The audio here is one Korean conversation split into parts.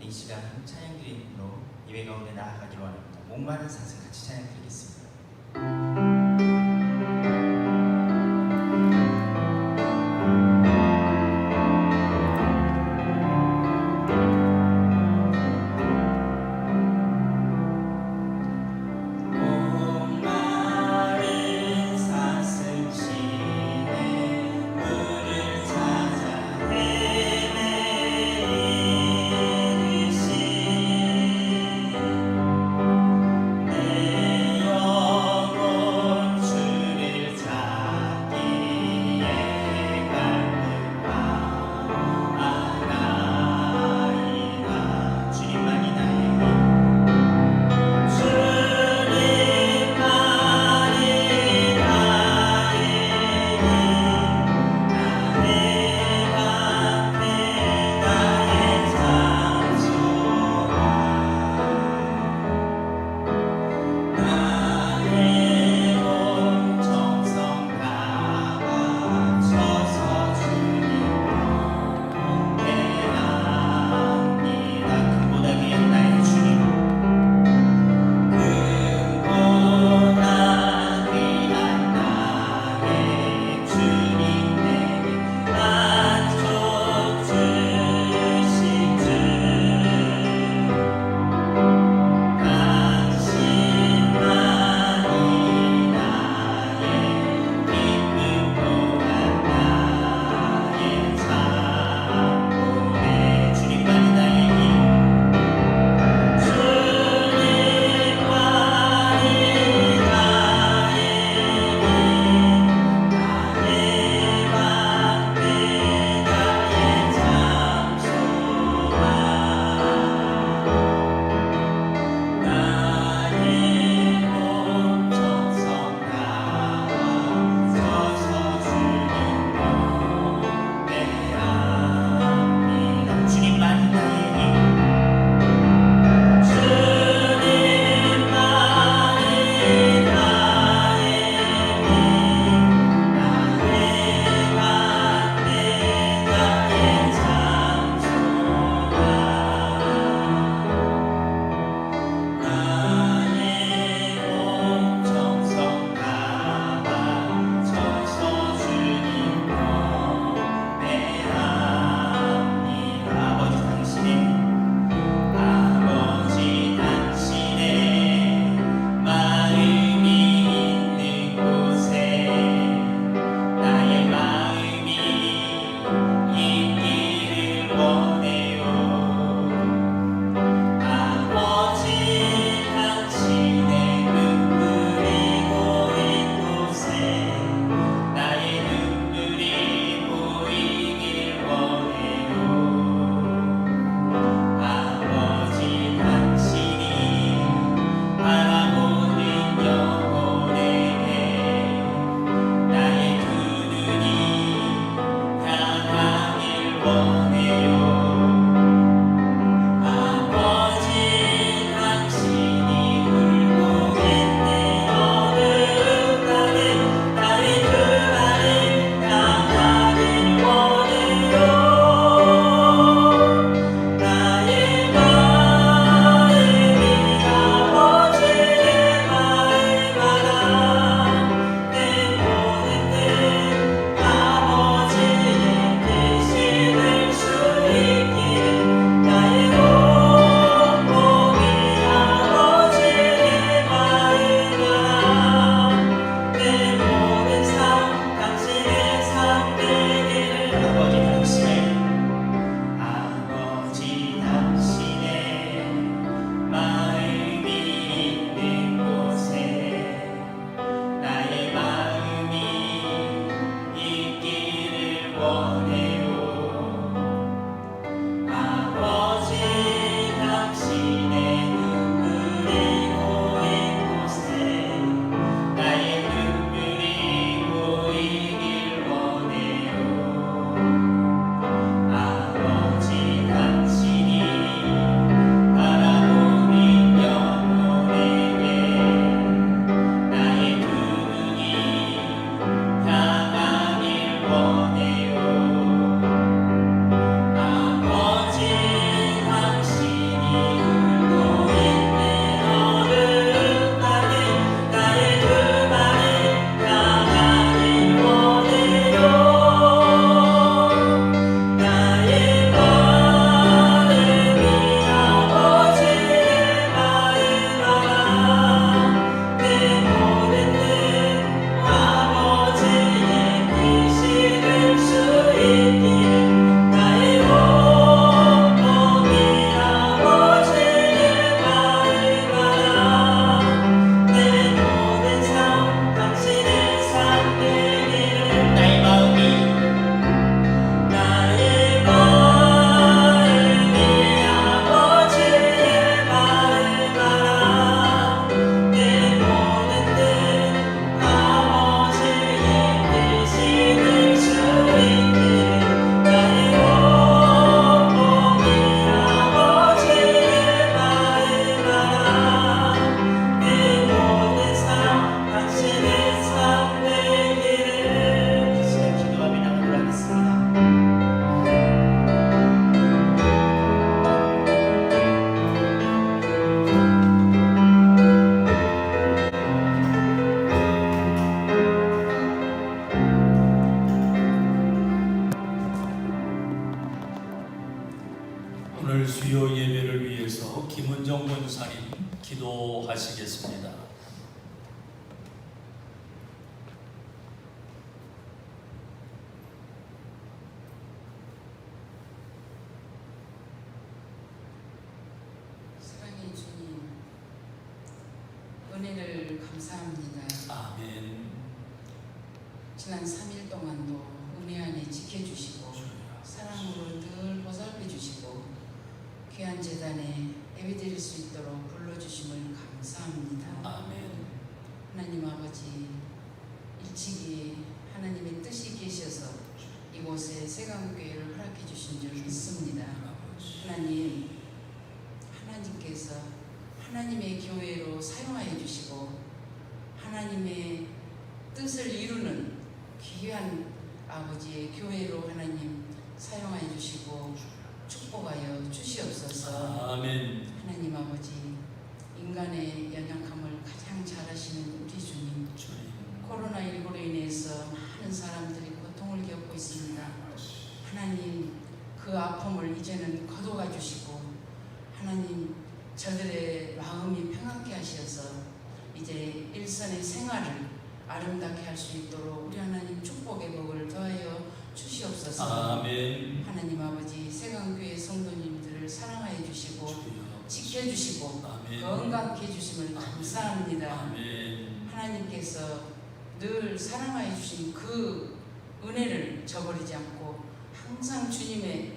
이 시간 찬양 드림으로 예배 가운데 나아가기로 합니다. 목마른 사슴 같이 찬양 드리겠습니다. 내 오늘 수요 예배를 위해서 김은정 권사님 기도하시겠습니다. 사랑의 주님, 은혜를 감사합니다. 아멘. 지난 3일 동안도 은혜 안에 지켜주시고 사랑으로 늘 보살펴주시고 귀한 재단에 예배드릴 수 있도록 불러주심을 감사합니다. 아멘. 하나님 아버지, 일찍이 하나님의 뜻이 계셔서 이곳에 세강교회를 허락해 주신 줄 믿습니다. 하나님, 하나님께서 하나님의 교회로 사용하여 주시고 하나님의 뜻을 이루는 귀한 아버지의 교회로 하나님 사용하여 주시고 축복하여 주시옵소서. 아멘. 하나님 아버지, 인간의 연약함을 가장 잘 아시는 우리 주님, 코로나19로 인해서 많은 사람들이 고통을 겪고 있습니다. 하나님, 그 아픔을 이제는 거둬가 주시고 하나님, 저들의 마음이 평안케 하셔서 이제 일선의 생활을 아름답게 할 수 있도록 우리 하나님 축복의 복을 더하여 주시옵소서. 아멘. 하나님 아버지, 세강교회 성도님들을 사랑하여 주시고 지켜주시고 아멘. 건강케 해주심을 감사합니다. 아멘. 하나님께서 늘 사랑하여 주신 그 은혜를 저버리지 않고 항상 주님의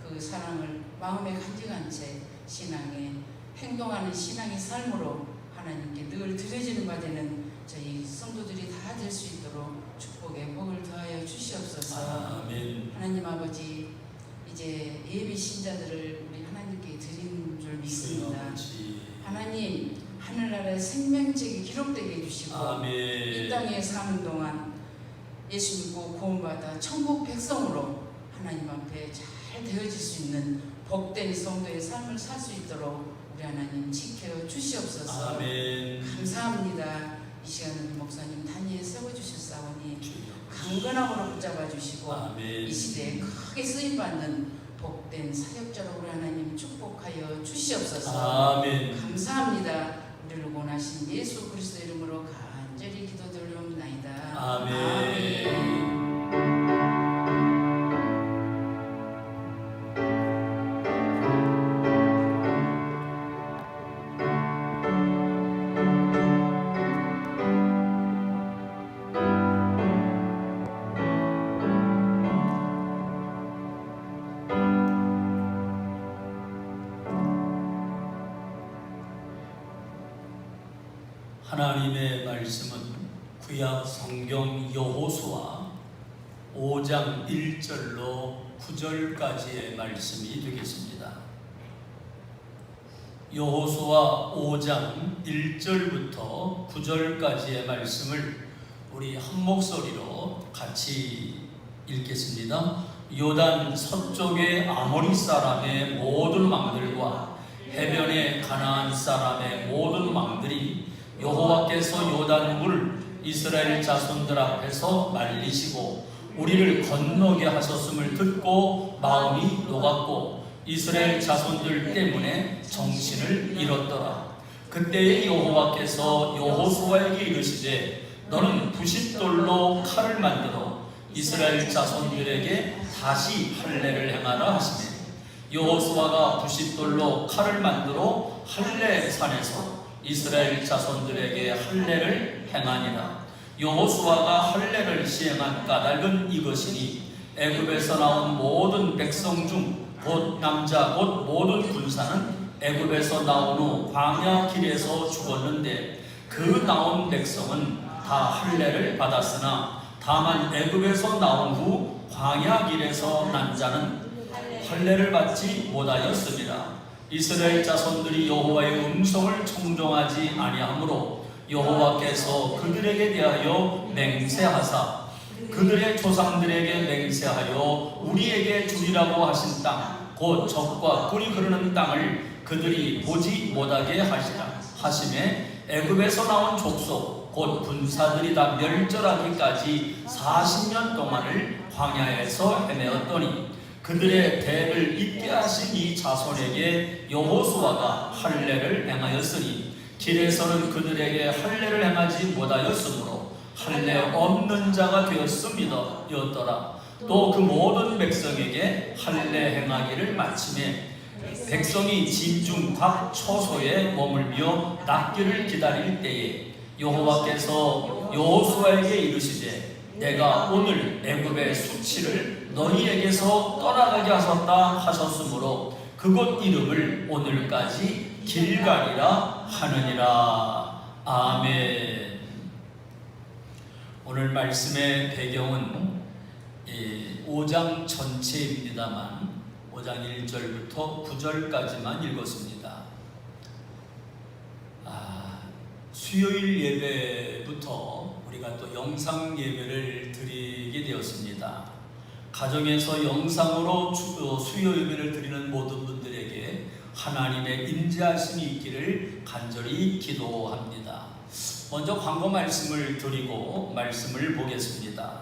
그 사랑을 마음에 간직한 채 신앙에 행동하는 신앙의 삶으로 하나님께 늘 드려지는 바 되는 저희 성도들이 다 될 수 있도록 축복의 복을 더하여 주시옵소서. 아멘. 하나님 아버지, 이제 예비 신자들을 우리 하나님께 드리는 줄 믿습니다. 하나님, 하늘나라의 생명책이 기록되게 해주시고 아멘. 이 땅에 사는 동안 예수 믿고 구원받아 천국 백성으로 하나님 앞에 잘 되어질 수 있는 복된 성도의 삶을 살 수 있도록 우리 하나님 지켜 주시옵소서. 아멘. 감사합니다. 이 시간 우리 목사님 단위에 세워주셨사오니 강건함으로 붙잡아 주시고 아멘. 이 시대에 크게 쓰임받는 복된 사역자로 우리 하나님 축복하여 주시옵소서. 아멘. 감사합니다. 우리를 원하신 예수 그리스도 이름으로 간절히 기도드리옵나이다. 아멘. 하나님의 말씀은 구약 성경 여호수아 5장 1절로 9절까지의 말씀이 되겠습니다. 여호수아 5장 1절부터 9절까지의 말씀을 우리 한 목소리로 같이 읽겠습니다. 요단 서쪽의 아모리 사람의 모든 왕들과 해변의 가나안 사람의 모든 왕들이 여호와께서 요단물을 이스라엘 자손들 앞에서 말리시고 우리를 건너게 하셨음을 듣고 마음이 녹았고 이스라엘 자손들 때문에 정신을 잃었더라. 그때에 여호와께서 여호수아에게 이르시되 너는 부싯돌로 칼을 만들어 이스라엘 자손들에게 다시 할례를 행하라 하시매 여호수아가 부싯돌로 칼을 만들어 할례산에서 이스라엘 자손들에게 할례를 행하니라. 여호수아가 할례를 시행한 까닭은 이것이니 애굽에서 나온 모든 백성 중 곧 남자 곧 모든 군사는 애굽에서 나온 후 광야 길에서 죽었는데 그 나온 백성은 다 할례를 받았으나 다만 애굽에서 나온 후 광야 길에서 난 자는 할례를 받지 못하였습니다. 이스라엘 자손들이 여호와의 음성을 청종하지 아니하므로 여호와께서 그들에게 대하여 맹세하사 그들의 조상들에게 맹세하여 우리에게 주리라고 하신 땅 곧 적과 꿀이 흐르는 땅을 그들이 보지 못하게 하시매 애굽에서 나온 족속 곧 군사들이 다 멸절하기까지 40년 동안을 광야에서 헤매었더니 그들의 대를 잊게 하신 이 자손에게 여호수아가 할례를 행하였으니 길에서는 그들에게 할례를 행하지 못하였으므로 할례 없는 자가 되었음이더라. 또 그 모든 백성에게 할례 행하기를 마침에 백성이 집중 각 처소에 머물며 낫기를 기다릴 때에 여호와께서 여호수아에게 이르시되 내가 오늘 애굽의 수치를 너희에게서 떠나가게 하셨다 하셨으므로 그곳 이름을 오늘까지 길갈이라 하느니라. 아멘. 오늘 말씀의 배경은 5장 전체입니다만 5장 1절부터 9절까지만 읽었습니다. 수요일 예배부터 우리가 또 영상 예배를 드리게 되었습니다. 가정에서 영상으로 수요 예배를 드리는 모든 분들에게 하나님의 인자하심이 있기를 간절히 기도합니다. 먼저 광고 말씀을 드리고 말씀을 보겠습니다.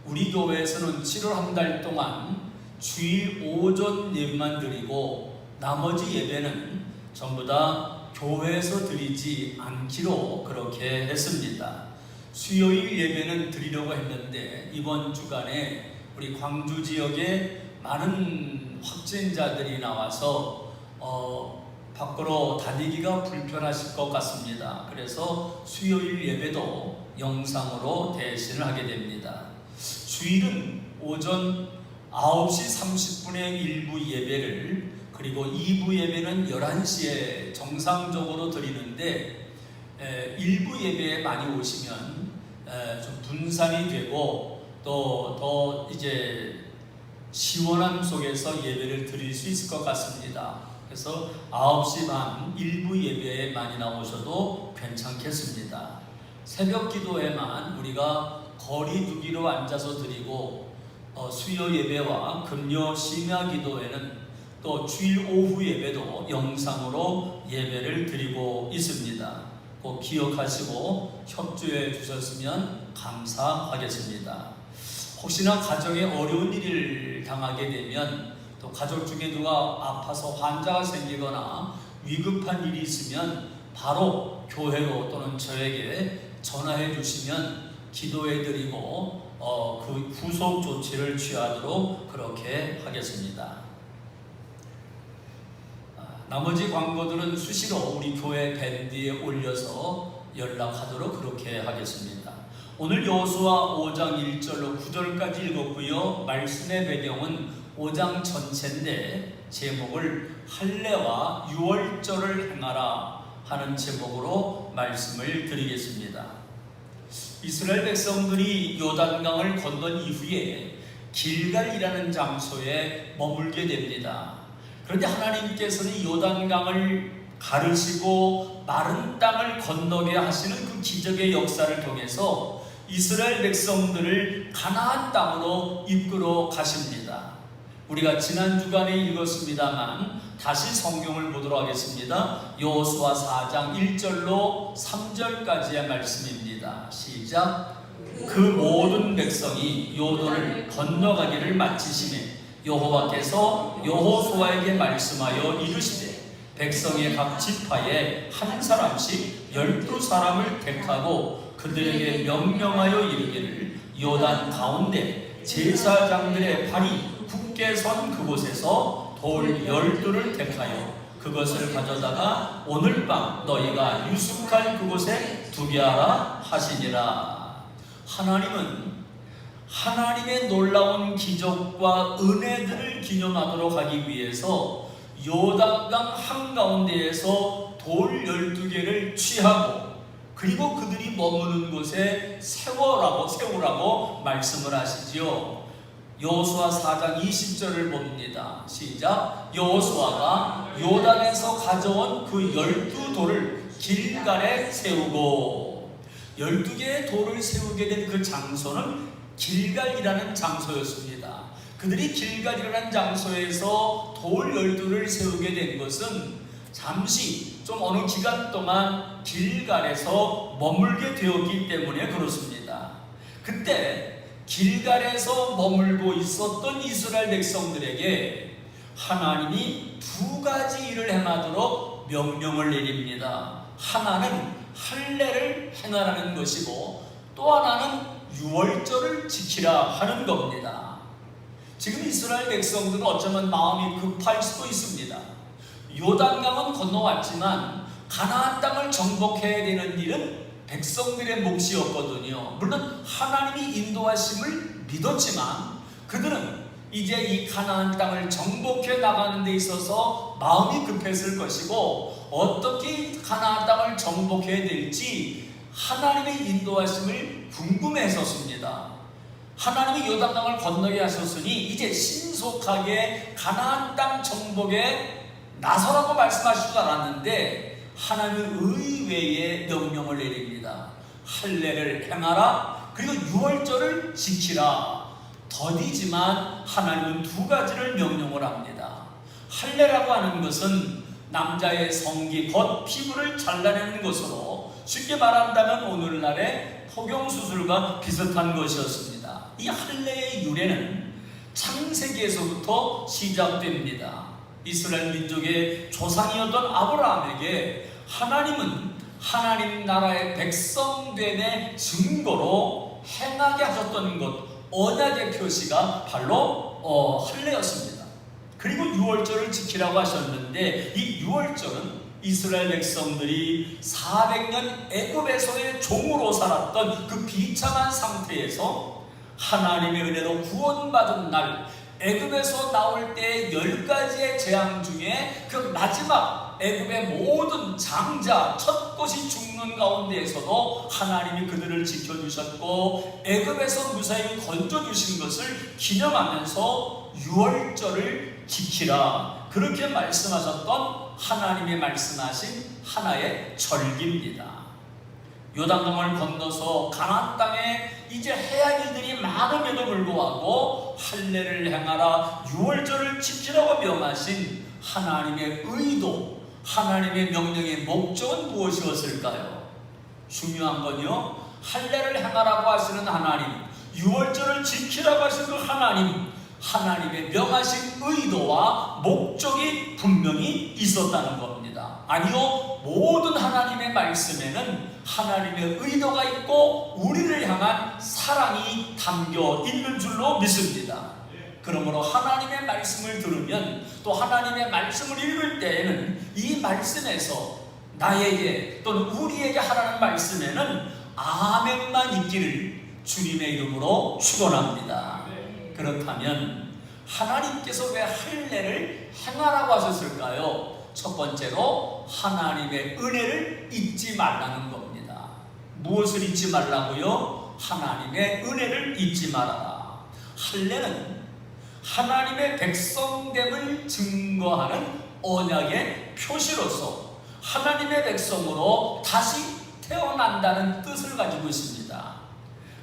우리 교회에서는 7월 한 달 동안 주일 오전 예배만 드리고 나머지 예배는 전부 다 교회에서 드리지 않기로 그렇게 했습니다. 수요일 예배는 드리려고 했는데 이번 주간에 우리 광주 지역에 많은 확진자들이 나와서 밖으로 다니기가 불편하실 것 같습니다. 그래서 수요일 예배도 영상으로 대신을 하게 됩니다. 주일은 오전 9시 30분에 1부 예배를 그리고 2부 예배는 11시에 정상적으로 드리는데 1부 예배에 많이 오시면 좀 분산이 되고 또 더 이제 시원함 속에서 예배를 드릴 수 있을 것 같습니다. 그래서 9시 반 1부 예배에 많이 나오셔도 괜찮겠습니다. 새벽 기도에만 우리가 거리 두기로 앉아서 드리고 수요 예배와 금요 심야 기도에는 또 주일 오후 예배도 영상으로 예배를 드리고 있습니다. 꼭 기억하시고 협조해 주셨으면 감사하겠습니다. 혹시나 가정에 어려운 일을 당하게 되면 또 가족 중에 누가 아파서 환자가 생기거나 위급한 일이 있으면 바로 교회로 또는 저에게 전화해 주시면 기도해 드리고 그 후속 조치를 취하도록 그렇게 하겠습니다. 나머지 광고들은 수시로 우리 교회 밴드에 올려서 연락하도록 그렇게 하겠습니다. 오늘 여호수아 5장 1절로 9절까지 읽었고요. 말씀의 배경은 5장 전체인데 제목을 할례와 유월절을 행하라 하는 제목으로 말씀을 드리겠습니다. 이스라엘 백성들이 요단강을 건넌 이후에 길갈이라는 장소에 머물게 됩니다. 그런데 하나님께서는 요단강을 가르시고 마른 땅을 건너게 하시는 그 기적의 역사를 통해서 이스라엘 백성들을 가나안 땅으로 이끌어 가십니다. 우리가 지난 주간에 읽었습니다만 다시 성경을 보도록 하겠습니다. 여호수아 4장 1절로 3절까지의 말씀입니다. 시작. 그 모든 백성이 요단을 건너가기를 마치시매 여호와께서 여호수아에게 말씀하여 이르시되 백성의 각 지파에 한 사람씩 12사람을 택하고 그들에게 명령하여 이르기를 요단 가운데 제사장들의 발이 굳게 선 그곳에서 돌 12를 택하여 그것을 가져다가 오늘 밤 너희가 유숙할 그곳에 두게 하라 하시니라. 하나님은 하나님의 놀라운 기적과 은혜들을 기념하도록 하기 위해서 요단강 한가운데에서 돌 12개를 취하고 그리고 그들이 머무는 곳에 세우라고 말씀을 하시지요. 여호수아 4장 20절을 봅니다. 시작. 여호수아가 요단에서 가져온 그 12돌을 길갈에 세우고 12개의 돌을 세우게 된 그 장소는 길갈이라는 장소였습니다. 그들이 길갈이라는 장소에서 돌 12돌을 세우게 된 것은 잠시 좀 어느 기간 동안 길갈에서 머물게 되었기 때문에 그렇습니다. 그때 길갈에서 머물고 있었던 이스라엘 백성들에게 하나님이 두 가지 일을 행하도록 명령을 내립니다. 하나는 할례를 행하라는 것이고 또 하나는 유월절을 지키라 하는 겁니다. 지금 이스라엘 백성들은 어쩌면 마음이 급할 수도 있습니다. 요단강은 건너왔지만 가나안 땅을 정복해야 되는 일은 백성들의 몫이었거든요. 물론 하나님이 인도하심을 믿었지만 그들은 이제 이 가나안 땅을 정복해 나가는 데 있어서 마음이 급했을 것이고 어떻게 가나안 땅을 정복해야 될지 하나님의 인도하심을 궁금해했었습니다. 하나님이 요단강을 건너게 하셨으니 이제 신속하게 가나안 땅 정복에 나서라고 말씀하실 줄 알았는데 하나님은 의외의 명령을 내립니다. 할례를 행하라, 그리고 유월절을 지키라. 더디지만 하나님은 두 가지를 명령을 합니다. 할례라고 하는 것은 남자의 성기 곧 피부를 잘라내는 것으로 쉽게 말한다면 오늘날의 포경수술과 비슷한 것이었습니다. 이 할례의 유래는 창세기에서부터 시작됩니다. 이스라엘 민족의 조상이었던 아브라함에게 하나님은 하나님 나라의 백성됨의 증거로 행하게 하셨던 것, 언약의 표시가 바로 할례였습니다. 그리고 유월절을 지키라고 하셨는데 이 유월절은 이스라엘 백성들이 400년 애굽에서의 종으로 살았던 그 비참한 상태에서 하나님의 은혜로 구원받은 날, 애굽에서 나올 때 10가지의 재앙 중에 그 마지막 애굽의 모든 장자 첫 것이 죽는 가운데에서도 하나님이 그들을 지켜주셨고 애굽에서 무사히 건져주신 것을 기념하면서 유월절을 지키라, 그렇게 말씀하셨던 하나님의 말씀하신 하나의 절기입니다. 요단강을 건너서 가나안 땅에 이제 해야 할 일들이 많음에도 불구하고 할례를 행하라, 유월절을 지키라고 명하신 하나님의 의도, 하나님의 명령의 목적은 무엇이었을까요? 중요한 건요, 할례를 행하라고 하시는 하나님, 유월절을 지키라고 하시는 그 하나님의 명하신 의도와 목적이 분명히 있었다는 겁니다. 아니요, 모든 하나님의 말씀에는 하나님의 의도가 있고 우리를 향한 사랑이 담겨 있는 줄로 믿습니다. 그러므로 하나님의 말씀을 들으면 또 하나님의 말씀을 읽을 때에는 이 말씀에서 나에게 또는 우리에게 하라는 말씀에는 아멘만 있기를 주님의 이름으로 축원합니다. 그렇다면 하나님께서 왜 할례를 행하라고 하셨을까요? 첫 번째로 하나님의 은혜를 잊지 말라는 겁니다. 무엇을 잊지 말라고요? 하나님의 은혜를 잊지 말아라. 할례는 하나님의 백성됨을 증거하는 언약의 표시로서 하나님의 백성으로 다시 태어난다는 뜻을 가지고 있습니다.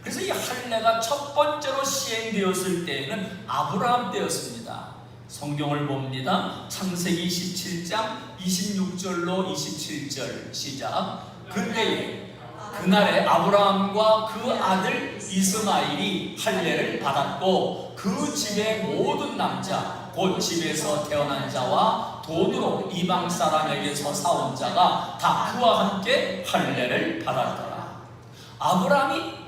그래서 이 할례가 첫 번째로 시행되었을 때에는 아브라함 때였습니다. 성경을 봅니다. 창세기 17장 26절로 27절 시작. 그날에 아브라함과 그 아들 이스마엘이 할례를 받았고 그 집의 모든 남자 곧 집에서 태어난 자와 돈으로 이방 사람에게서 사온 자가 다 그와 함께 할례를 받았더라. 아브라함이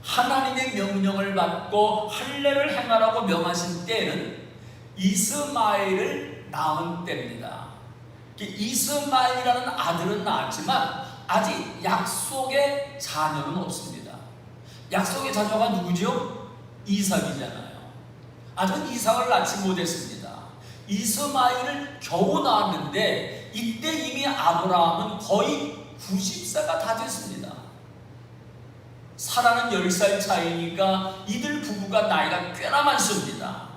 하나님의 명령을 받고 할례를 행하라고 명하신 때는 이스마엘을 낳은 때입니다. 이스마엘이라는 아들은 낳았지만 아직 약속의 자녀는 없습니다. 약속의 자녀가 누구죠? 이삭이잖아요. 아직은 이삭을 낳지 못했습니다. 이스마엘을 겨우 낳았는데 이때 이미 아브라함은 거의 90세가 다 됐습니다. 사라는 10살 차이니까 이들 부부가 나이가 꽤나 많습니다.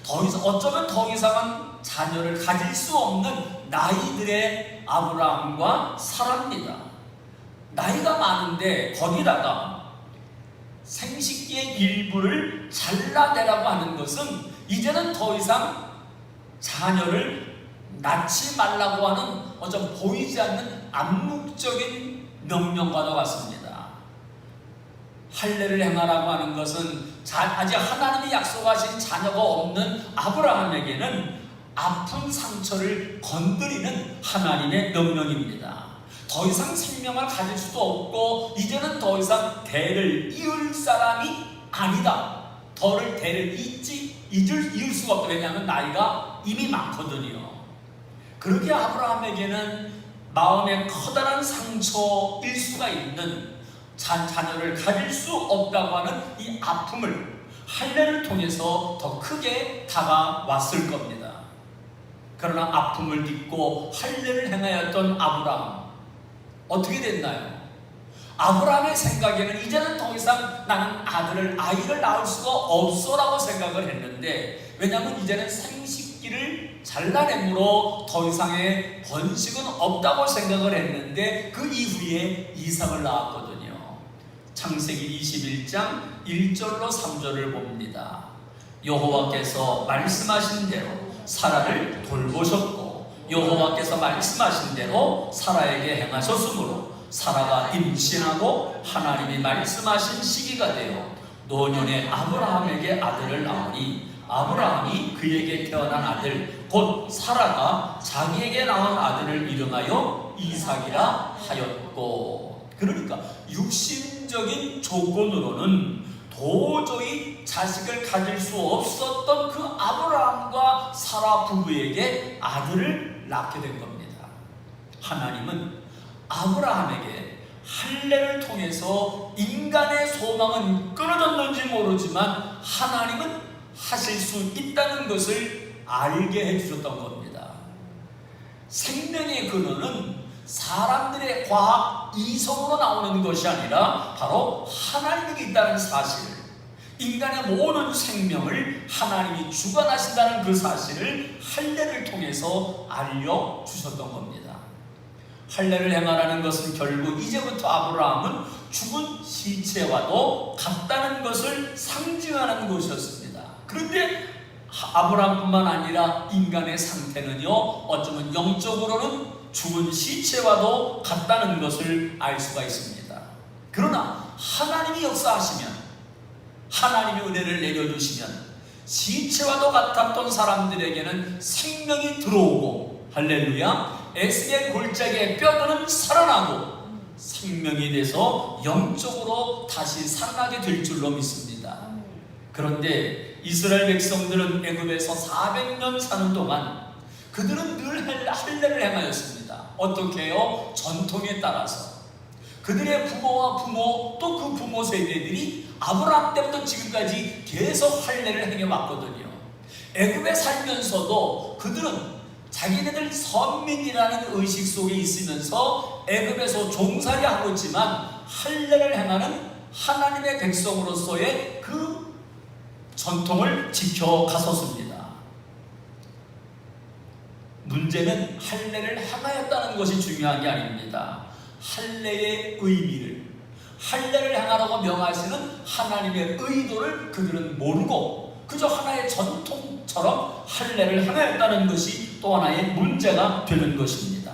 어쩌면 더 이상은 자녀를 가질 수 없는 나이들의 아브라함과 사라입니다. 나이가 많은데 거기다가 생식기의 일부를 잘라내라고 하는 것은 이제는 더 이상 자녀를 낳지 말라고 하는 어쩜 보이지 않는 암묵적인 명령과도 같습니다. 할례를 행하라고 하는 것은 아직 하나님이 약속하신 자녀가 없는 아브라함에게는 아픈 상처를 건드리는 하나님의 명령입니다. 더 이상 생명을 가질 수도 없고 이제는 더 이상 대를 이을 사람이 아니다. 대를 이을 수가 없다. 왜냐하면 나이가 이미 많거든요. 그렇게 아브라함에게는 마음에 커다란 상처일 수가 있는 자녀를 가질 수 없다고 하는 이 아픔을 할례를 통해서 더 크게 다가왔을 겁니다. 그러나 아픔을 딛고 할례를 행하였던 아브라함, 어떻게 됐나요? 아브라함의 생각에는 이제는 더 이상 나는 아이를 낳을 수가 없어라고 생각을 했는데, 왜냐하면 이제는 생식기를 잘라내므로 더 이상의 번식은 없다고 생각을 했는데, 그 이후에 이삭을 낳았거든요. 창세기 21장 1절로 3절을 봅니다. 여호와께서 말씀하신 대로 사라를 돌보셨고 여호와께서 말씀하신 대로 사라에게 행하셨으므로 사라가 임신하고 하나님이 말씀하신 시기가 되어 노년에 아브라함에게 아들을 낳으니 아브라함이 그에게 태어난 아들 곧 사라가 자기에게 낳은 아들을 이름하여 이삭이라 하였고. 그러니까 육신적인 조건으로는 도저히 자식을 가질 수 없었던 그 아브라함과 사라 부부에게 아들을 낳게 된 겁니다. 하나님은 아브라함에게 할례를 통해서 인간의 소망은 끊어졌는지 모르지만 하나님은 하실 수 있다는 것을 알게 해주셨던 겁니다. 생명의 근원은 사람들의 과학 이성으로 나오는 것이 아니라 바로 하나님이 있다는 사실, 인간의 모든 생명을 하나님이 주관하신다는 그 사실을 할례를 통해서 알려주셨던 겁니다. 할례를 행하라는 것은 결국 이제부터 아브라함은 죽은 시체와도 같다는 것을 상징하는 것이었습니다. 그런데 아브라함뿐만 아니라 인간의 상태는요, 어쩌면 영적으로는 죽은 시체와도 같다는 것을 알 수가 있습니다. 그러나 하나님이 역사하시면, 하나님의 은혜를 내려주시면 시체와도 같았던 사람들에게는 생명이 들어오고, 할렐루야, 에스겔 골짜기에 뼈들은 살아나고 생명이 돼서 영적으로 다시 살아나게 될 줄로 믿습니다. 그런데 이스라엘 백성들은 애굽에서 400년 사는 동안 그들은 늘 할례를 행하였습니다. 어떻게 해요? 전통에 따라서. 그들의 부모와 부모 또 그 부모 세대들이 아브라함 때부터 지금까지 계속 할례를 행해왔거든요. 애굽에 살면서도 그들은 자기네들 선민이라는 의식 속에 있으면서 애굽에서 종살이하고 있지만 할례를 행하는 하나님의 백성으로서의 그 전통을 지켜갔었습니다. 문제는 할례를 행하였다는 것이 중요한 게 아닙니다. 할례의 의미를, 할례를 행하라고 명하시는 하나님의 의도를 그들은 모르고 그저 하나의 전통처럼 할례를 행하였다는 것이 또 하나의 문제가 되는 것입니다.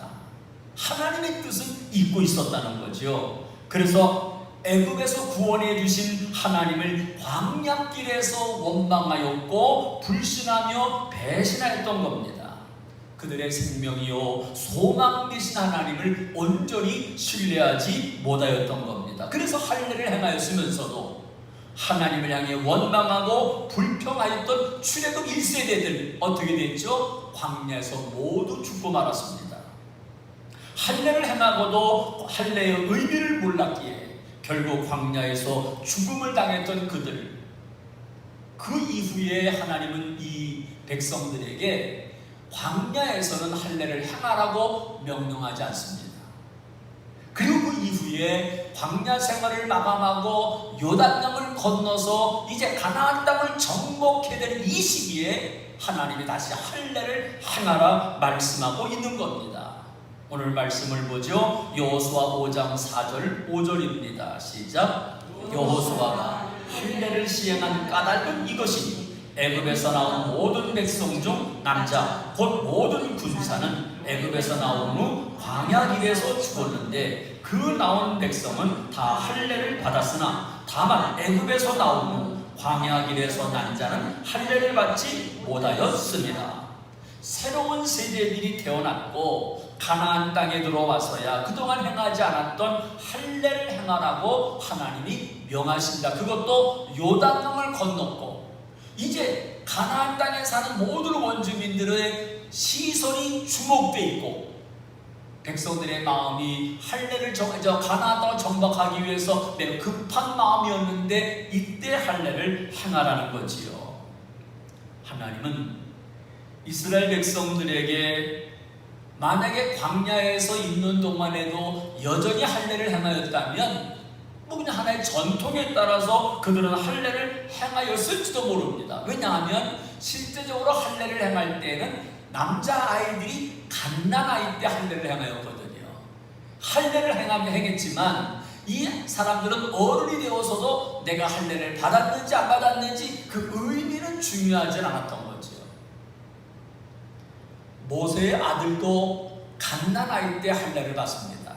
하나님의 뜻은 잊고 있었다는 거죠. 그래서 애굽에서 구원해 주신 하나님을 광야길에서 원망하였고 불신하며 배신하였던 겁니다. 그들의 생명이요 소망 되신 하나님을 온전히 신뢰하지 못하였던 겁니다. 그래서 할례를 행하였으면서도 하나님을 향해 원망하고 불평하였던 출애굽 1세대들 어떻게 됐죠? 광야에서 모두 죽고 말았습니다. 할례를 행하고도 할례의 의미를 몰랐기에 결국 광야에서 죽음을 당했던 그들, 그 이후에 하나님은 이 백성들에게 광야에서는 할례를 행하라고 명령하지 않습니다. 그리고 그 이후에 광야 생활을 마감하고 요단강을 건너서 이제 가나안 땅을 정복해야 되는 이 시기에 하나님이 다시 할례를 행하라 말씀하고 있는 겁니다. 오늘 말씀을 보죠. 여호수아 5장 4절 5절입니다. 시작. 여호수아가 할례를 시행한 까닭은 이것이니 애굽에서 나온 모든 백성 중 남자 곧 모든 군사는 애굽에서 나온 후 광야 길에서 죽었는데 그 나온 백성은 다 할례를 받았으나 다만 애굽에서 나온 후 광야 길에서 난 자는 할례를 받지 못하였습니다. 세대들이 태어났고 가나안 땅에 들어와서야 그동안 행하지 않았던 할례를 행하라고 하나님이 명하신다. 그것도 요단강을 건넜고 이제 가나안 땅에 사는 모든 원주민들의 시선이 주목돼 있고 백성들의 마음이 할례를 가나안 땅을 정박하기 위해서 매우 급한 마음이었는데 이때 할례를 행하라는 거지요. 하나님은 이스라엘 백성들에게 만약에 광야에서 있는 동안에도 여전히 할례를 행하였다면 뭐 그냥 하나의 전통에 따라서 그들은 할례를 행하였을지도 모릅니다. 왜냐하면 실제적으로 할례를 행할 때는 남자아이들이 갓난아이 때 할례를 행하였거든요. 할례를 행했지만 이 사람들은 어른이 되어서도 내가 할례를 받았는지 안 받았는지 그 의미는 중요하지 않았던 거죠. 모세의 아들도 갓난아이 때 할례를 받습니다.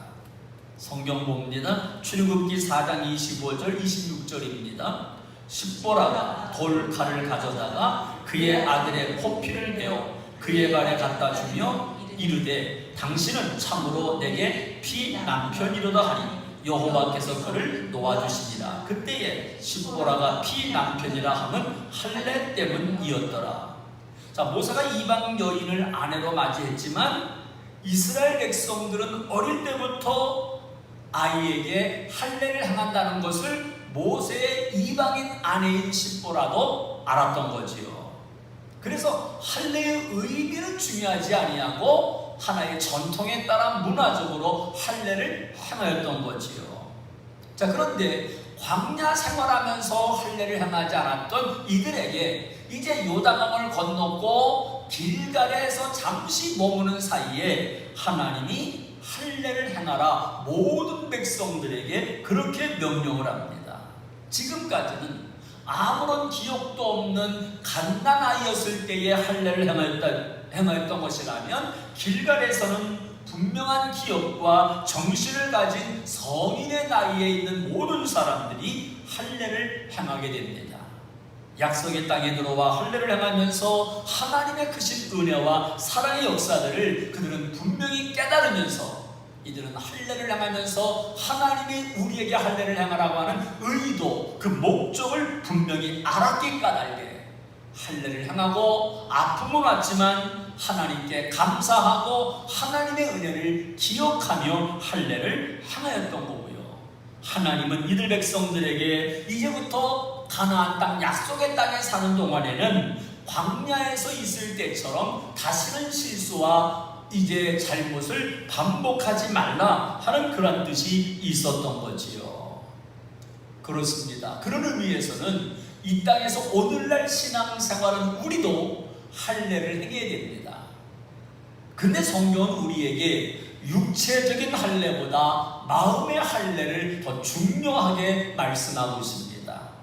성경 봅니다. 출애굽기 4장 25절 26절입니다. 십보라가 돌칼을 가져다가 그의 아들의 포피를 베어 그의 발에 갖다 주며 이르되 당신은 참으로 내게 피남편이로다 하니 여호와께서 그를 놓아주시니라. 그때에 십보라가 피남편이라 함은 할례 때문이었더라. 자, 모세가 이방 여인을 아내로 맞이했지만 이스라엘 백성들은 어릴 때부터 아이에게 할례를 행한다는 것을 모세의 이방인 아내인 십보라도 알았던 거지요. 그래서 할례의 의미는 중요하지 아니하고 하나의 전통에 따라 문화적으로 할례를 행하였던 거지요. 자, 그런데 광야 생활하면서 할례를 행하지 않았던 이들에게 이제 요단강을 건넜고 길갈에서 잠시 머무는 사이에 하나님이 할례를 행하라 모든 백성들에게 그렇게 명령을 합니다. 지금까지는 아무런 기억도 없는 갓난아이였을 때에 할례를 행하였던 것이라면 길갈에서는 분명한 기억과 정신을 가진 성인의 나이에 있는 모든 사람들이 할례를 행하게 됩니다. 약속의 땅에 들어와 할례를 행하면서 하나님의 크신 은혜와 사랑의 역사들을 그들은 분명히 깨달으면서 이들은 할례를 행하면서 하나님이 우리에게 할례를 행하라고 하는 의도, 그 목적을 분명히 알았기 까닭에 할례를 행하고 아픔은 왔지만 하나님께 감사하고 하나님의 은혜를 기억하며 할례를 행하였던 거고요. 하나님은 이들 백성들에게 이제부터 가나안 땅 약속의 땅에 사는 동안에는 광야에서 있을 때처럼 다시는 실수와 이제 잘못을 반복하지 말라 하는 그런 뜻이 있었던 거지요. 그렇습니다. 그런 의미에서는 이 땅에서 오늘날 신앙생활은 우리도 할례를 행해야 됩니다. 근데 성경은 우리에게 육체적인 할례보다 마음의 할례를 더 중요하게 말씀하고 있습니다.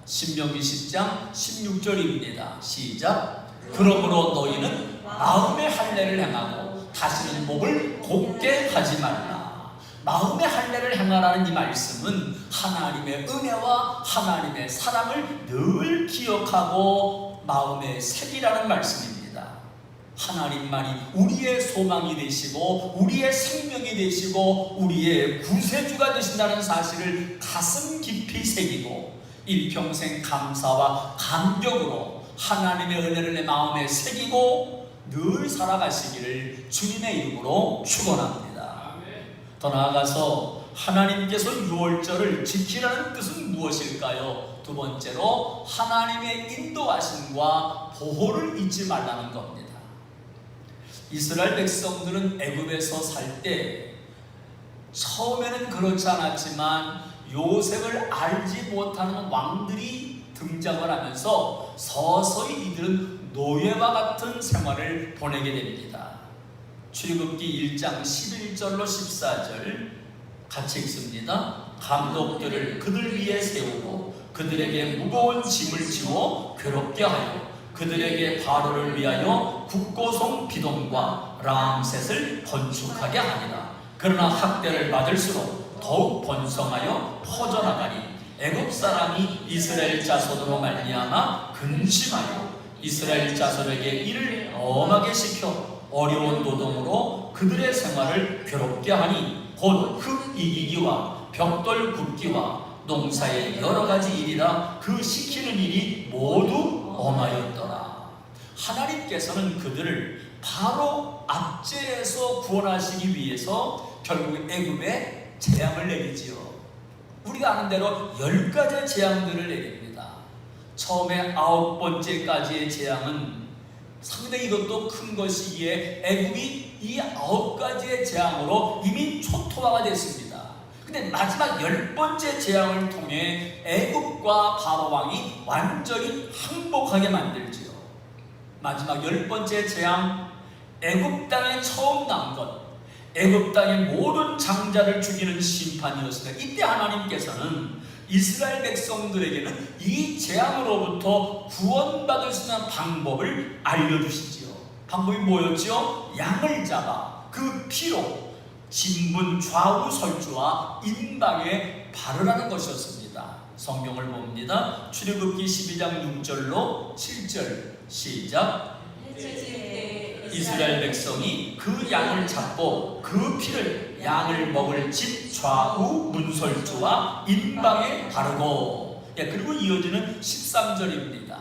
신명기 10장 16절입니다. 시작. 그러므로 너희는 마음의 할례를 행하고 다시는 목을 곧게 하지 말라. 마음의 할례를 행하라는 이 말씀은 하나님의 은혜와 하나님의 사랑을 늘 기억하고 마음에 새기라는 말씀입니다. 하나님만이 우리의 소망이 되시고 우리의 생명이 되시고 우리의 구세주가 되신다는 사실을 가슴 깊이 새기고 일평생 감사와 감격으로 하나님의 은혜를 내 마음에 새기고 늘 살아가시기를 주님의 이름으로 축원합니다. 더 나아가서 하나님께서 유월절을 지키라는 뜻은 무엇일까요? 두 번째로 하나님의 인도하심과 보호를 잊지 말라는 겁니다. 이스라엘 백성들은 애굽에서 살 때 처음에는 그렇지 않았지만 요셉을 알지 못하는 왕들이 등장을 하면서 서서히 이들은 노예와 같은 생활을 보내게 됩니다. 출애굽기 1장 11절로 14절 같이 읽습니다. 감독들을 그들 위에 세우고 그들에게 무거운 짐을 지워 괴롭게 하여 그들에게 바로를 위하여 국고성 비돔과 람셋을 건축하게 하니라. 그러나 학대를 받을수록 더욱 번성하여 퍼져나가니 애굽 사람이 이스라엘 자손으로 말미암아 근심하여 이스라엘 자손에게 이를 엄하게 시켜 어려운 노동으로 그들의 생활을 괴롭게 하니 곧 흙 이기기와 벽돌 굽기와 농사의 여러 가지 일이라 그 시키는 일이 모두 엄하였더라. 하나님께서는 그들을 바로 압제에서 구원하시기 위해서 결국 애굽에 재앙을 내리지요. 우리가 아는 대로 10가지의 재앙들을 내립니다. 처음에 9번째까지의 재앙은 상당히 이것도 큰 것이기에 애굽이 이 9가지의 재앙으로 이미 초토화가 됐습니다. 근데 마지막 10번째 재앙을 통해 애굽과 바로 왕이 완전히 항복하게 만들지요. 마지막 10번째 재앙, 애굽 땅에 처음 난 것, 애굽 땅의 모든 장자를 죽이는 심판이었습니다. 이때 하나님께서는 이스라엘 백성들에게는 이 재앙으로부터 구원받을 수 있는 방법을 알려주시지요. 방법이 뭐였죠? 양을 잡아 그 피로 진문 좌우 설주와 임방에 바르라는 것이었습니다. 성경을 봅니다. 출애굽기 12장 6절로 7절 시작. 이스라엘 백성이 그 양을 잡고 그 피를 양을 먹을 집 좌우 문설주와 임방에 바르고, 그리고 이어지는 13절입니다.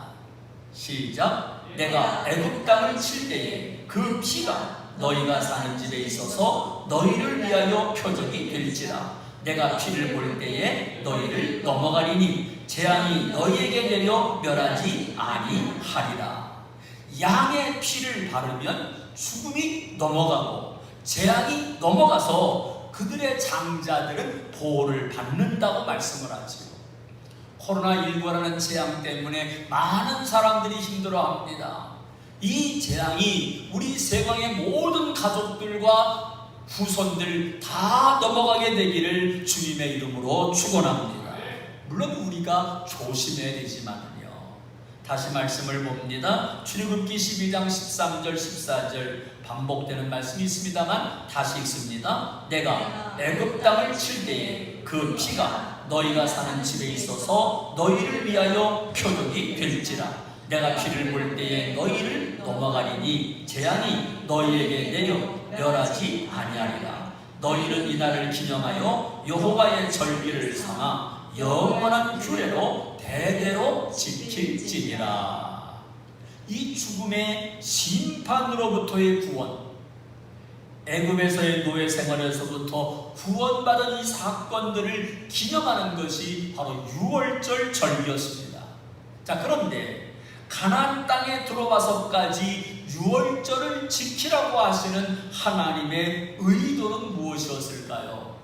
시작. 내가 애굽 땅을 칠 때에 그 피가 너희가 사는 집에 있어서 너희를 위하여 표적이 될지라. 내가 피를 볼 때에 너희를 넘어가리니 재앙이 너희에게 내려 멸하지 아니하리라. 양의 피를 바르면 죽음이 넘어가고 재앙이 넘어가서 그들의 장자들은 보호를 받는다고 말씀을 하지요. 코로나19라는 재앙 때문에 많은 사람들이 힘들어합니다. 이 재앙이 우리 세상의 모든 가족들과 후손들 다 넘어가게 되기를 주님의 이름으로 축원합니다. 물론 우리가 조심해야 되지만요. 다시 말씀을 봅니다. 출애굽기 12장 13절 14절 반복되는 말씀이 있습니다만 다시 읽습니다. 내가 애굽 땅을 칠 때에 그 피가 너희가 사는 집에 있어서 너희를 위하여 표적이 될지라. 내가 피를 볼 때에 너희를 넘어가리니 재앙이 너희에게 내려 멸하지 아니하리라. 너희는 이날을 기념하여 여호와의 절기를 삼아 영원한 규례로 대대로 지킬지니라. 이 죽음의 심판으로부터의 구원, 애굽에서의 노예 생활에서부터 구원받은 이 사건들을 기념하는 것이 바로 유월절 절기였습니다. 자, 그런데 가나안 땅에 들어와서까지 유월절을 지키라고 하시는 하나님의 의도는 무엇이었을까요?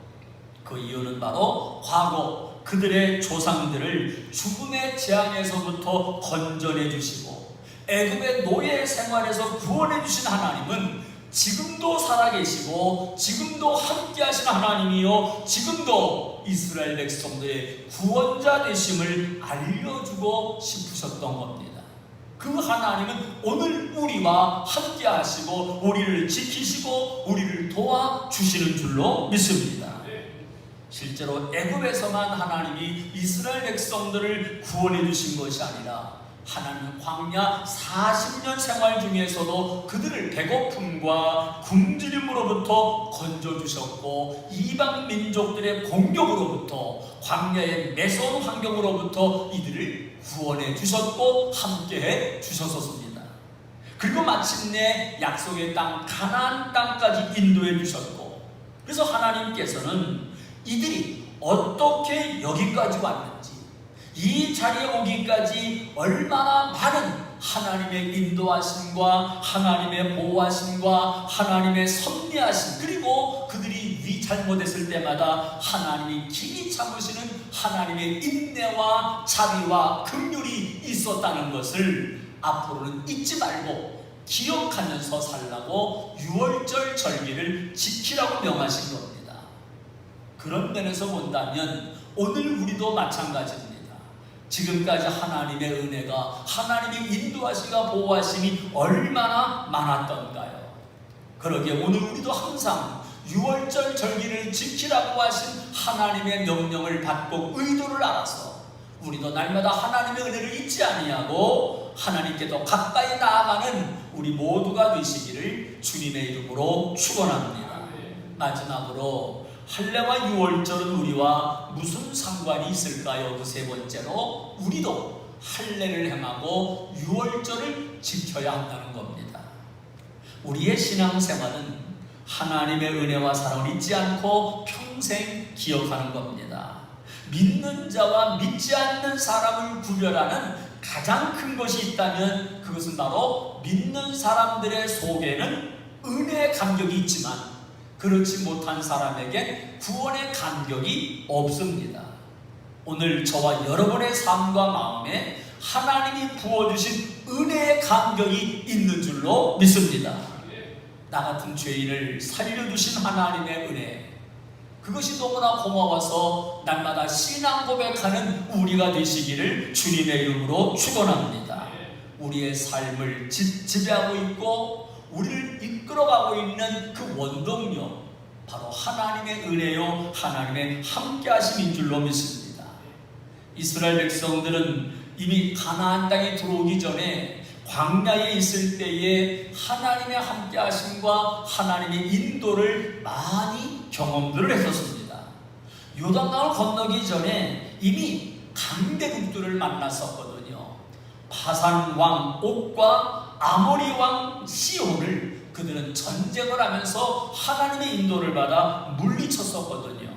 그 이유는 바로 과거 그들의 조상들을 죽음의 재앙에서부터 건져내 주시고 애굽의 노예 생활에서 구원해 주신 하나님은 지금도 살아계시고 지금도 함께 하시는 하나님이요 지금도 이스라엘 백성들의 구원자 되심을 알려주고 싶으셨던 겁니다. 그 하나님은 오늘 우리와 함께 하시고 우리를 지키시고 우리를 도와주시는 줄로 믿습니다. 실제로 애굽에서만 하나님이 이스라엘 백성들을 구원해 주신 것이 아니라 하나님은 광야 40년 생활 중에서도 그들을 배고픔과 굶주림으로부터 건져주셨고 이방 민족들의 공격으로부터 광야의 매서운 환경으로부터 이들을 구원해 주셨고 함께해 주셨었습니다. 그리고 마침내 약속의 땅 가나안 땅까지 인도해 주셨고, 그래서 하나님께서는 이들이 어떻게 여기까지 왔는지, 이 자리에 오기까지 얼마나 많은 하나님의 인도하심과 하나님의 보호하심과 하나님의 섭리하심, 그리고 그들이 잘못했을 때마다 하나님이 길이 참으시는 하나님의 인내와 자비와 긍휼이 있었다는 것을 앞으로는 잊지 말고 기억하면서 살라고 유월절 절기를 지키라고 명하신 겁니다. 그런 면에서 본다면 오늘 우리도 마찬가지입니다. 지금까지 하나님의 은혜가, 하나님의 인도하시가 보호하심이 얼마나 많았던가요? 그러기에 오늘 우리도 항상 유월절 절기를 지키라고 하신 하나님의 명령을 받고 의도를 알아서 우리도 날마다 하나님의 은혜를 잊지 아니하고 하나님께 더 가까이 나아가는 우리 모두가 되시기를 주님의 이름으로 축원합니다. 마지막으로 할례와 유월절은 우리와 무슨 상관이 있을까요? 그 세 번째로 우리도 할례를 행하고 유월절을 지켜야 한다는 겁니다. 우리의 신앙생활은 하나님의 은혜와 사랑을 잊지 않고 평생 기억하는 겁니다. 믿는 자와 믿지 않는 사람을 구별하는 가장 큰 것이 있다면 그것은 바로 믿는 사람들의 속에는 은혜의 감격이 있지만 그렇지 못한 사람에게 구원의 감격이 없습니다. 오늘 저와 여러분의 삶과 마음에 하나님이 부어주신 은혜의 감격이 있는 줄로 믿습니다. 나 같은 죄인을 살려주신 하나님의 은혜, 그것이 너무나 고마워서 날마다 신앙 고백하는 우리가 되시기를 주님의 이름으로 축원합니다. 우리의 삶을 지배하고 있고 우리를 이끌어가고 있는 그 원동력, 바로 하나님의 은혜요 하나님의 함께하심인 줄로 믿습니다. 이스라엘 백성들은 이미 가나안 땅에 들어오기 전에 광야에 있을 때에 하나님의 함께하심과 하나님의 인도를 많이 경험들을 했었습니다. 요단강을 건너기 전에 이미 강대국들을 만났었거든요. 바산 왕 옥과 아모리 왕 시온을 그들은 전쟁을 하면서 하나님의 인도를 받아 물리쳤었거든요.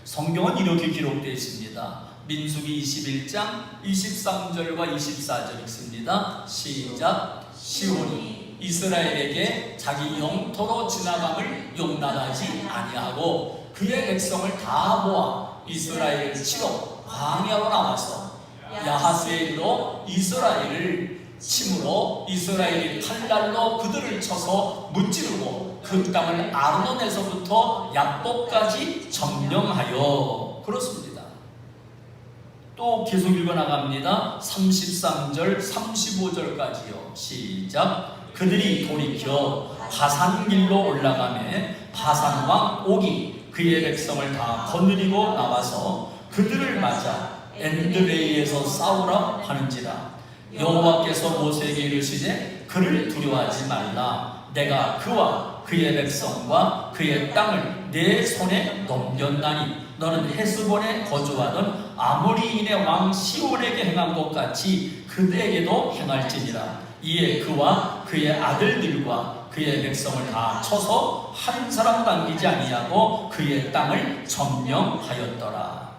성경은 이렇게 기록되어 있습니다. 민수기 21장 23절과 24절 읽습니다. 시작. 시온이 이스라엘에게 자기 영토로 지나감을 용납하지 아니하고 그의 백성을 다 모아 이스라엘을 치러 광야로 나와서 야하스에 이르러 이스라엘을 침으로 이스라엘이 칼날로 그들을 쳐서 무찌르고 그 땅을 아르논에서부터 야복까지 점령하여. 그렇습니다. 또 계속 읽어나갑니다. 33절 35절까지요. 시작. 그들이 돌이켜 바산길로 올라가매 바산왕 옥이 그의 백성을 다 거느리고 나와서 그들을 맞아 엔드레이에서 싸우라 하는지라. 여호와께서 모세에게 이르시되 그를 두려워하지 말라. 내가 그와 그의 백성과 그의 땅을 내 손에 넘겼나니 너는 헤스본에 거주하던 아모리인의 왕 시온에게 행한 것 같이 그들에게도 행할지니라. 이에 그와 그의 아들들과 그의 백성을 다 쳐서 한 사람도 남기지 아니하고 그의 땅을 점령하였더라.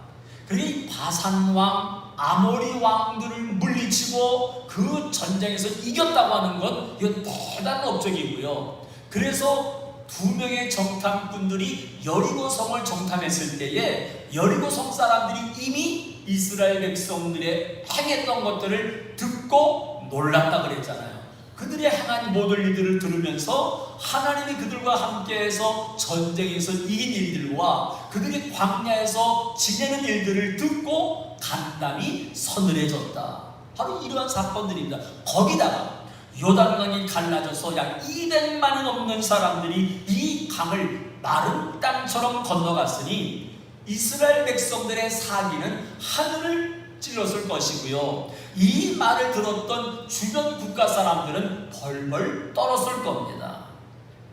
그리 바산 왕 아모리 왕들을 물리치고 그 전쟁에서 이겼다고 하는 건 이건 대단한 업적이고요. 그래서 두 명의 정탐꾼들이 여리고성을 정탐했을 때에 여리고성 사람들이 이미 이스라엘 백성들의 행했던 것들을 듣고 놀랐다 그랬잖아요. 그들의 행한 모든 일들을 들으면서 하나님이 그들과 함께해서 전쟁에서 이긴 일들과 그들이 광야에서 지내는 일들을 듣고 간담이 서늘해졌다. 바로 이러한 사건들입니다. 거기다가 요단강이 갈라져서 약 200만이 넘는 사람들이 이 강을 마른 땅처럼 건너갔으니 이스라엘 백성들의 사기는 하늘을 찔렀을 것이고요. 이 말을 들었던 주변 국가 사람들은 벌벌 떨었을 겁니다.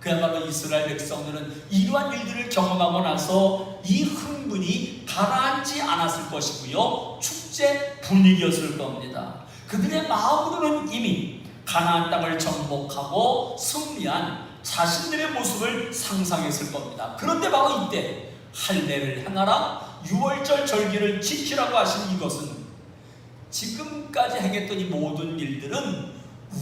그야말로 이스라엘 백성들은 이러한 일들을 경험하고 나서 이 흥분이 가라앉지 않았을 것이고요. 축제 분위기였을 겁니다. 그들의 마음으로는 이미 가나안 땅을 정복하고 승리한 자신들의 모습을 상상했을 겁니다. 그런데 바로 이때 할례를 행하라, 유월절 절기를 지키라고 하신 이것은 지금까지 행했던 이 모든 일들은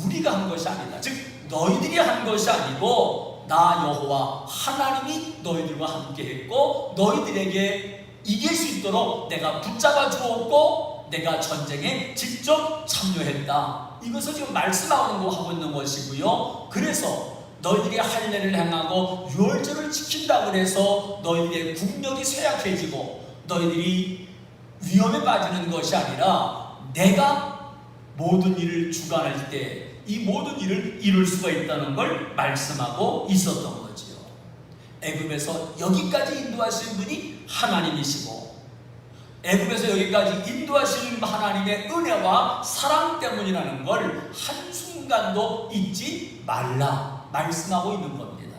우리가 한 것이 아니다. 즉 너희들이 한 것이 아니고 나 여호와 하나님이 너희들과 함께 했고 너희들에게 이길 수 있도록 내가 붙잡아 주었고 내가 전쟁에 직접 참여했다. 이것을 지금 말씀하고 하고 있는 것이고요. 그래서 너희들이 할례를 행하고 유월절을 지킨다고 해서 너희들의 국력이 쇠약해지고 너희들이 위험에 빠지는 것이 아니라 내가 모든 일을 주관할 때 이 모든 일을 이룰 수가 있다는 걸 말씀하고 있었던 거지요. 애굽에서 여기까지 인도하신 분이 하나님이시고 애굽에서 여기까지 인도하시는 하나님의 은혜와 사랑 때문이라는 걸 한순간도 잊지 말라 말씀하고 있는 겁니다.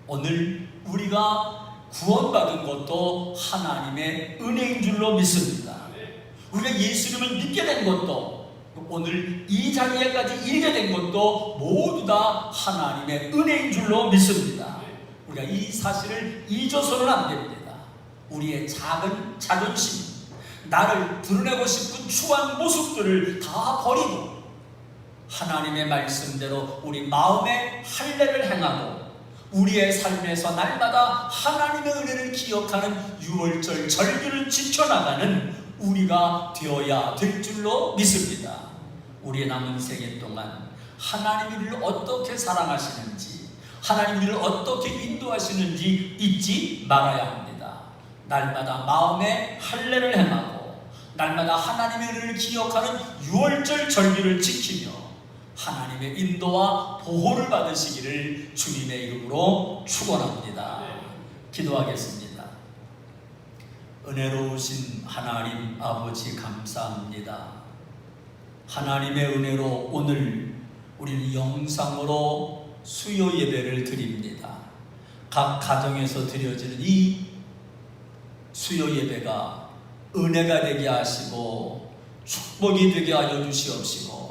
오늘 우리가 구원받은 것도 하나님의 은혜인 줄로 믿습니다. 우리가 예수님을 믿게 된 것도, 오늘 이 자리에까지 이르게 된 것도 모두 다 하나님의 은혜인 줄로 믿습니다. 우리가 이 사실을 잊어서는 안 됩니다. 우리의 작은 자존심, 나를 드러내고 싶은 추한 모습들을 다 버리고 하나님의 말씀대로 우리 마음의 할례를 행하고 우리의 삶에서 날마다 하나님의 은혜를 기억하는 유월절 절기를 지켜나가는 우리가 되어야 될 줄로 믿습니다. 우리의 남은 생애 동안 하나님이 우리를 어떻게 사랑하시는지, 하나님이 우리를 어떻게 인도하시는지 잊지 말아야 합니다. 날마다 마음의 할례를 행하고 날마다 하나님의 은혜를 기억하는 유월절 절기를 지키며 하나님의 인도와 보호를 받으시기를 주님의 이름으로 축원합니다. 기도하겠습니다. 은혜로우신 하나님 아버지 감사합니다. 하나님의 은혜로 오늘 우리는 영상으로 수요 예배를 드립니다. 각 가정에서 드려지는 이 수요 예배가 은혜가 되게 하시고 축복이 되게 하여 주시옵시고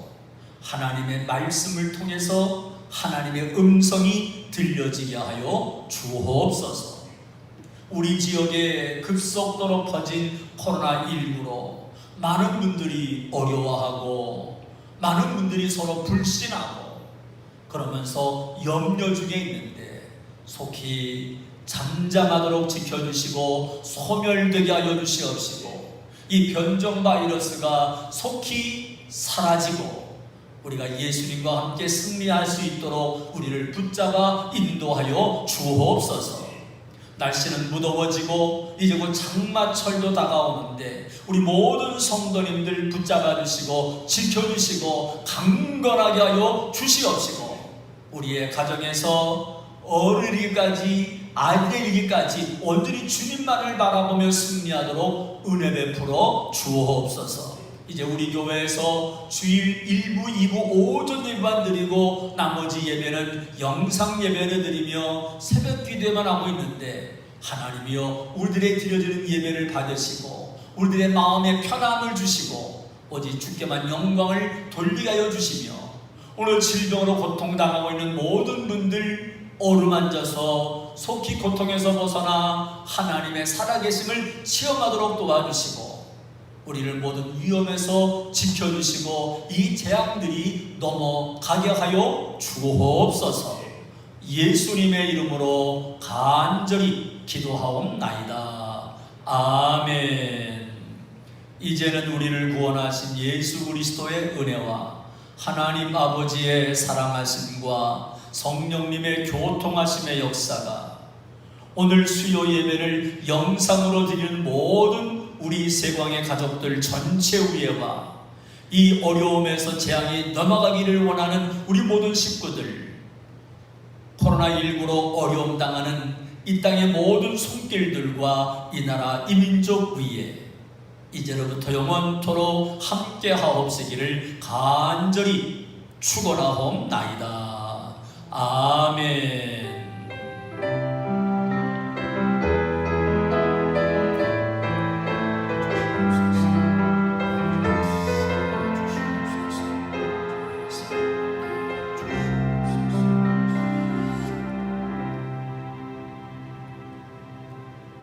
하나님의 말씀을 통해서 하나님의 음성이 들려지게 하여 주옵소서. 우리 지역에 급속도로 퍼진 코로나19로 많은 분들이 어려워하고 많은 분들이 서로 불신하고 그러면서 염려 중에 있는데 속히 잠잠하도록 지켜주시고 소멸되게 하여 주시옵시고 이 변종 바이러스가 속히 사라지고 우리가 예수님과 함께 승리할 수 있도록 우리를 붙잡아 인도하여 주옵소서. 날씨는 무더워지고 이제 곧 장마철도 다가오는데 우리 모든 성도님들 붙잡아 주시고 지켜주시고 강건하게 하여 주시옵시고 우리의 가정에서 어른이기까지 아이들이기까지 온전히 주님만을 바라보며 승리하도록 은혜 베풀어 주옵소서. 이제 우리 교회에서 주일 1부, 2부 오전 예배만 드리고 나머지 예배는 영상 예배를 드리며 새벽 기도만 하고 있는데 하나님이여 우리들의 드려지는 예배를 받으시고 우리들의 마음에 편안함을 주시고 오직 주께만 영광을 돌리게 하여 주시며 오늘 질병으로 고통당하고 있는 모든 분들 어루만져서 속히 고통에서 벗어나 하나님의 살아계심을 체험하도록 도와주시고 우리를 모든 위험에서 지켜주시고 이 재앙들이 넘어가게 하여 주옵소서. 예수님의 이름으로 간절히 기도하옵나이다. 아멘. 이제는 우리를 구원하신 예수 그리스도의 은혜와 하나님 아버지의 사랑하심과 성령님의 교통하심의 역사가 오늘 수요 예배를 영상으로 드리는 모든 우리 세광의 가족들 전체 위에와 이 어려움에서 재앙이 넘어가기를 원하는 우리 모든 식구들, 코로나19로 어려움 당하는 이 땅의 모든 손길들과 이 나라 이민족 위에 이제로부터 영원토록 함께 하옵시기를 간절히 축원하옵나이다. 아멘.